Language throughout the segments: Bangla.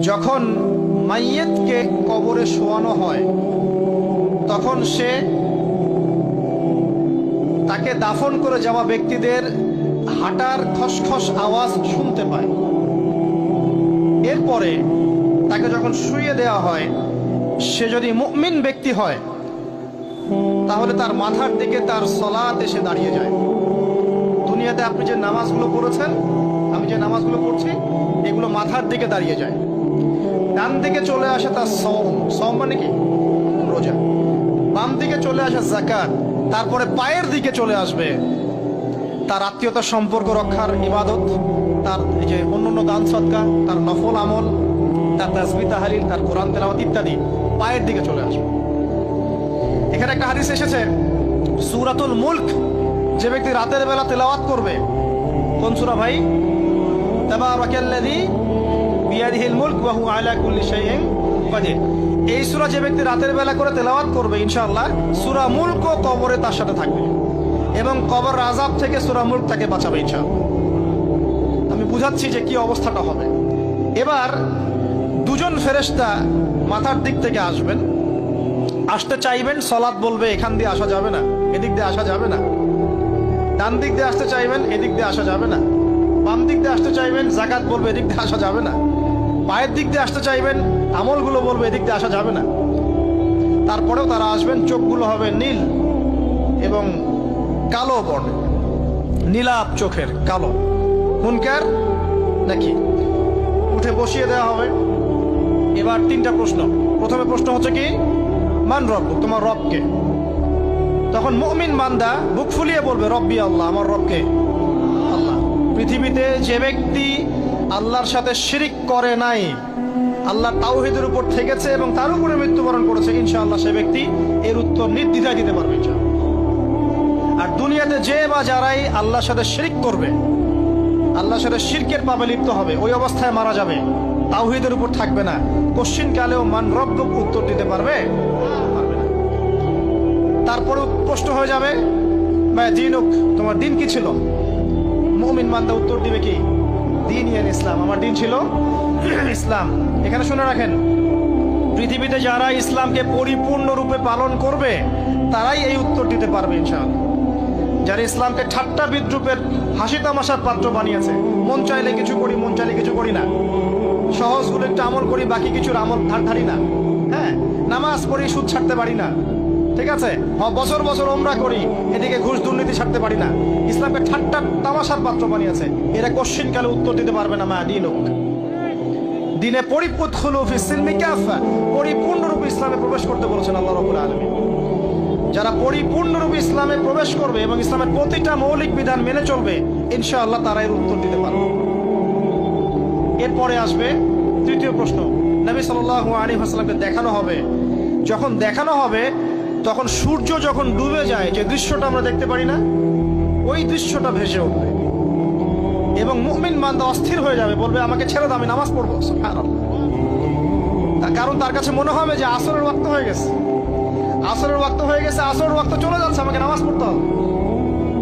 যখন মাইয়েতকে কবরে শোয়ানো হয় তখন সে তাকে দাফন করে যাওয়া ব্যক্তিদের হাঁটার খসখস আওয়াজ শুনতে পায়। এরপরে তাকে যখন শুইয়ে দেওয়া হয়, সে যদি মুমিন ব্যক্তি হয় তাহলে তার মাথার দিকে তার সলাত এসে দাঁড়িয়ে যায়। দুনিয়াতে আপনি যে নামাজগুলো পড়েছেন, আমি যে নামাজগুলো পড়ছি, এগুলো মাথার দিকে দাঁড়িয়ে যায়। ডান দিকে চলে আসে তার সওম মানে কি? রোজা। বাম দিকে চলে আসে যাকাত। তারপরে পায়ের দিকে চলে আসবে তার আত্মীয়তার সম্পর্ক রক্ষার ইবাদত, তার এই যে অন্যান্য দান সদকা, তার নফল আমল, তার তাসবিহ তাহলিল, তার কোরআন তেলাওয়াত ইত্যাদি পায়ের দিকে চলে আসবে। এখানে একটা হাদিস এসেছে, সূরাতুল মুলক যে ব্যক্তি রাতের বেলা তেলাওয়াত করবে, কোন সূরা ভাই? তাবারাকাল্লাযী বিয়াদিহিল মুলক ওয়া হুয়া আলা কুল্লি শাইইন কাদির। এই সূরা যে ব্যক্তি রাতের বেলা করে তেলাওয়াত করবে, ইনশাআল্লাহ সূরা মুলক কবরে তার সাথে থাকবে এবং কবর আযাব থেকে সূরা মুলক তাকে বাঁচাবে ইনশাআল্লাহ। আমি বুঝাচ্ছি যে কি অবস্থাটা হবে। এবার দুজন ফেরেশতা মাথার দিক থেকে আসবেন, আসতে চাইবেন, সালাত বলবে এখান দিয়ে আসা যাবে না, এদিক দিয়ে আসা যাবে না। ডান দিক দিয়ে আসতে চাইবেন, এদিক দিয়ে আসা যাবে না। বাম দিক দিয়ে আসতে চাইবেন, যাকাত বলবে এদিক দিয়ে আসা যাবে না। পায়ের দিক দিয়ে আসতে চাইবেন, আমলগুলো বলবে এদিক দিয়ে আসা যাবে না। তারপরেও তারা আসবেন, চোখগুলো হবে নীল এবং কালো বর্ণের, নীলাপ চোখের, কালো। মুনকার নাকি? উঠে বসিয়ে দেওয়া হবে। এবার তিনটা প্রশ্ন। প্রথমে প্রশ্ন হচ্ছে কি, মান রব্বুক, তোমার রবকে? তখন মুমিন বান্দা বুক ফুলিয়ে বলবে রব্বি আল্লাহ, আমার রবকে আল্লাহ। পৃথিবীতে যে ব্যক্তি আল্লাহর সাথে শিরিক করে নাই, আল্লাহ তাওহীদের উপর থেকেছে এবং তার উপরে মৃত্যুবরণ করেছে, ইনশাআল্লাহ সে ব্যক্তি এর উত্তর নির্দ্বিধায় দিতে পারবে ইনশাআল্লাহ। আর দুনিয়াতে যে বা যারাই আল্লাহর সাথে শিরিক করবে, আল্লাহর সাথে শিরকের পাপে লিপ্ত হবে, ওই অবস্থায় মারা যাবে, তাওহীদের উপর থাকবে না, কোশ্চিন কালেও মান রব্বুক উত্তর দিতে পারবে না। তারপরে প্রশ্ন হয়ে যাবে মা দীনুক, তোমার দিন কি ছিল? মুমিন বান্দা উত্তর দিবে কি? দীন ইসলাম, আমার দিন ছিল ইসলাম। এখানে শুনে রাখেন, পৃথিবীতে যারা ইসলামকে পরিপূর্ণরূপে পালন করবে তারাই এই উত্তর দিতে পারবে ইনশাআল্লাহ। যারা ইসলামকে ঠাট্টা বিদ্রুপের হাসি তামাশার পাত্র বানিয়েছে, মন চাইলে কিছু করি, মন চাইলে কিছু করি না, সহজগুলো একটু আমল করি, বাকি কিছুর আমল ধারি না, হ্যাঁ, নামাজ পড়ি, সুদ ছাড়তে পারি না, ঠিক আছে, বছর বছর ওমরা করি, এদিকে ঘুষ দুর্নীতি ছাড়তে পারি না, ইসলামকে ঠাট্টা তামাশার পাত্র বানিয়েছে, এরা কোশ্চিন কালে উত্তর দিতে পারবে না মা দীনুক। দিনে পরিপূর্ণরূপে ইসলামে প্রবেশ করতে বলেছেন আল্লাহ রাব্বুল আলামিন। যারা পরিপূর্ণরূপে ইসলামে প্রবেশ করবে এবং ইসলামের প্রতিটা মৌলিক বিধান মেনে চলবে, ইনশাআল্লাহ তারা এর উত্তর দিতে পারবে। এরপরে আসবে তৃতীয় প্রশ্ন। নবী সাল্লাল্লাহু আলাইহি ওয়াসাল্লামকে দেখানো হবে। যখন দেখানো হবে তখন সূর্য যখন ডুবে যায়, যে দৃশ্যটা আমরা দেখতে পারি না, ওই দৃশ্যটা ভেসে উঠবে এবং মুমিন বান্দা অস্থির হয়ে যাবে, বলবে আমাকে ছেড়ে দাও, আমি নামাজ পড়বো। সুবহানাল্লাহ। তার কারণ তার কাছে মনে হবে যে আসরের ওয়াক্ত হয়ে গেছে, আসরের ওয়াক্ত হয়ে গেছে, আসরের ওয়াক্ত চলে যাচ্ছে, আমাকে নামাজ পড়তে হবে।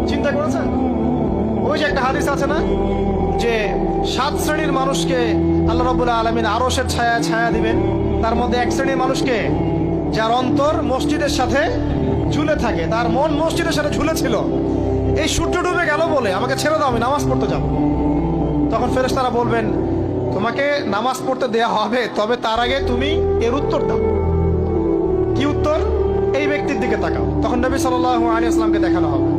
চিন্তা করেছেন? ওই যে একটা হাদিস আছে না, যে 7 শ্রেণীর মানুষকে আল্লাহ রাব্বুল আলামিন আরশের ছায়া দিবেন। তার মধ্যে এক শ্রেণীর মানুষকে, যার অন্তর মসজিদের সাথে ঝুলে থাকে, তার মন মসজিদের সাথে ঝুলে ছিল, এই সূর্য ডুবে গেল বলে আমাকে ছেড়ে দাও, আমি নামাজ পড়তে যাব। তখন ফেরেশতারা বলবেন তোমাকে নামাজ পড়তে দেয়া হবে, তবে তার আগে তুমি এর উত্তর দাও। কি উত্তর? এই ব্যক্তির দিকে তাকাও। তখন নবী সাল্লাল্লাহু আলাইহি ওয়াসাল্লামকে দেখানো হবে,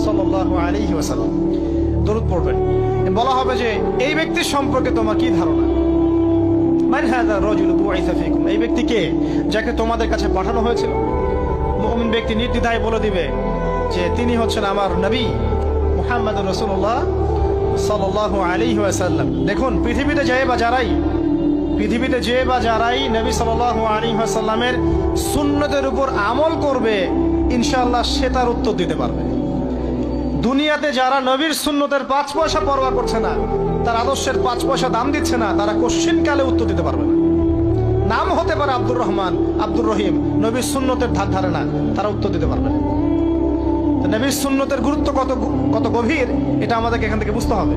সাল্লাল্লাহু আলাইহি ওয়াসাল্লাম দরুদ পড়বেন। বলা হবে যে এই ব্যক্তির সম্পর্কে তোমার কি ধারণা? মান হাযা রাজুলু বুইসা ফীকুম, এই ব্যক্তি কে, যাকে তোমাদের কাছে পাঠানো হয়েছিল? মুমিন ব্যক্তি নির্দ্বিধায় বলে দিবে যে তিনি হচ্ছেন আমার নবী মুহাম্মদুর রাসূলুল্লাহ সাল্লাল্লাহু আলাইহি ওয়াসাল্লাম। দেখুন, পৃথিবীতে যে বা যারাই নবী সাল্লাল্লাহু আলাইহি ওয়াসাল্লামের সুন্নতের উপর আমল করবে, ইনশাআল্লাহ সে তার উত্তর দিতে পারবে। দুনিয়াতে যারা নবীর সুন্নতের 5 পয়সা পরোয়া করছে না, তার আদর্শের 5 পয়সা দাম দিচ্ছে না, তারা কোশ্চিন কালে উত্তর দিতে পারবে না। নাম হতে পারে আব্দুর রহমান, আব্দুর রহিম, নবীর সুন্নতের ধার ধারে না, তারা উত্তর দিতে পারবে না। নবীর সুন্নতের গুরুত্ব কত গভীর, এটা আমাদেরকে এখান থেকে বুঝতে হবে।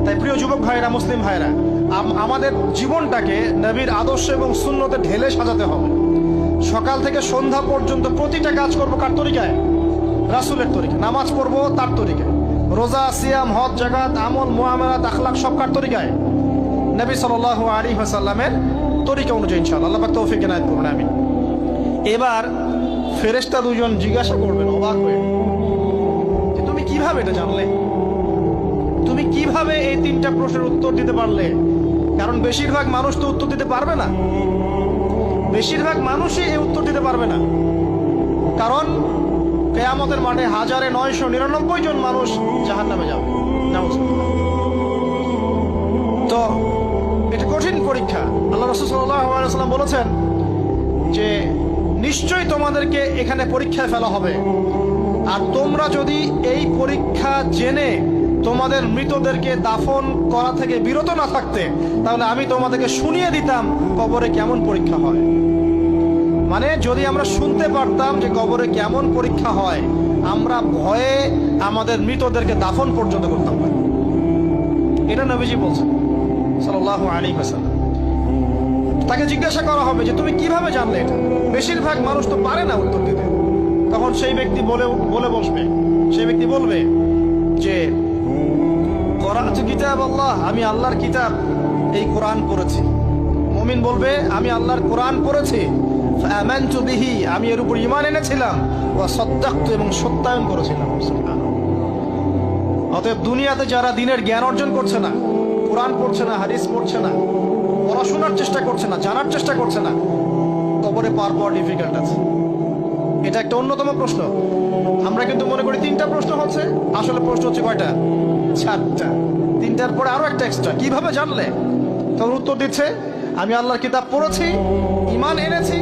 তাই প্রিয় যুবক ভাইরা, মুসলিম ভাইরা, আমাদের জীবনটাকে নবীর আদর্শ এবং সুন্নতে ঢেলে সাজাতে হবে। সকাল থেকে সন্ধ্যা পর্যন্ত প্রতিটা কাজ করবো কার তরিকায়? রাসূলের তরিকায়। নামাজ পড়বো তার তরিকায়, রোজা, সিয়াম, হজ, জাকাত, আমল, মুআমালাত, আখলাক সব কার তরিকায়? নবী সাল্লাল্লাহু আলাইহি ওয়াসাল্লামের তরিকা অনুযায়ী ইনশাআল্লাহ। আল্লাহ পাক তৌফিক এনায়েত করুন, আমিন। এবার ফেরেশতা দুজন জিজ্ঞাসা করবেন অবাক হয়ে, যে তুমি কিভাবে এটা জানলে? তুমি কিভাবে এই তিনটা প্রশ্নের উত্তর দিতে পারলে? কারণ বেশিরভাগ মানুষ তো উত্তর দিতে পারবে না, বেশিরভাগ মানুষই এই উত্তর দিতে পারবে না। কারণ কিয়ামতের মাঠে 1999 জন মানুষ জাহান্নামে যাবে। তো এটা কঠিন পরীক্ষা। আল্লাহ রাসূল সাল্লাল্লাহু আলাইহি ওয়াসাল্লাম বলেছেন যে নিশ্চয়ই তোমাদেরকে এখানে পরীক্ষায় ফেলা হবে, আর তোমরা যদি এই পরীক্ষা জেনে তোমাদের মৃতদেরকে দাফন করা থেকে বিরত না থাকতে, তাহলে আমি তোমাদেরকে শুনিয়ে দিতাম কবরে কেমন পরীক্ষা হয়। মানে যদি আমরা শুনতে পারতাম যে কবরে কেমন পরীক্ষা হয়, আমরা ভয়ে আমাদের মৃতদেরকে দাফন পর্যন্ত করতাম না। এটা নবীজি বলছেন সাল্লাল্লাহু আলাইহি ওয়াসাল্লাম। তাকে জিজ্ঞাসা করা হবে যে তুমি কিভাবে জানলে এটা? বেশিরভাগ মানুষ তো পারে না উত্তর দিতে। তখন সেই ব্যক্তি বলে বসবে, সেই ব্যক্তি বলবে যে করাতু কিতাব আল্লাহ, আমি আল্লাহর কিতাব এই কোরআন পড়েছি। মুমিন বলবে আমি আল্লাহর কোরআন পড়েছি, ফাআমানতু বিহি, আমি এর উপর ঈমান এনেছিলাম, ওয়া সাদ্দাকতু, এবং সত্যায়ন করেছিলাম। অতএব দুনিয়াতে যারা দ্বীনের জ্ঞান অর্জন করছে না, কোরআন পড়ছে না, হাদিস পড়ছে না, পড়াশোনার চেষ্টা করছে না, জানার চেষ্টা করছে না, কবরে পার পাওয়া ডিফিকাল্ট আছে। এটা একটা অন্যতম প্রশ্ন। আমরা কিন্তু মনে করি তিনটা প্রশ্ন হচ্ছে, আসলে প্রশ্ন হচ্ছে কয়টা? 4টা। তিনটার পরে আরো একটা এক্সট্রা। কিভাবে জানলে? তখন উত্তর দিচ্ছে আমি আল্লাহর কিতাব পড়েছি, ঈমান এনেছি,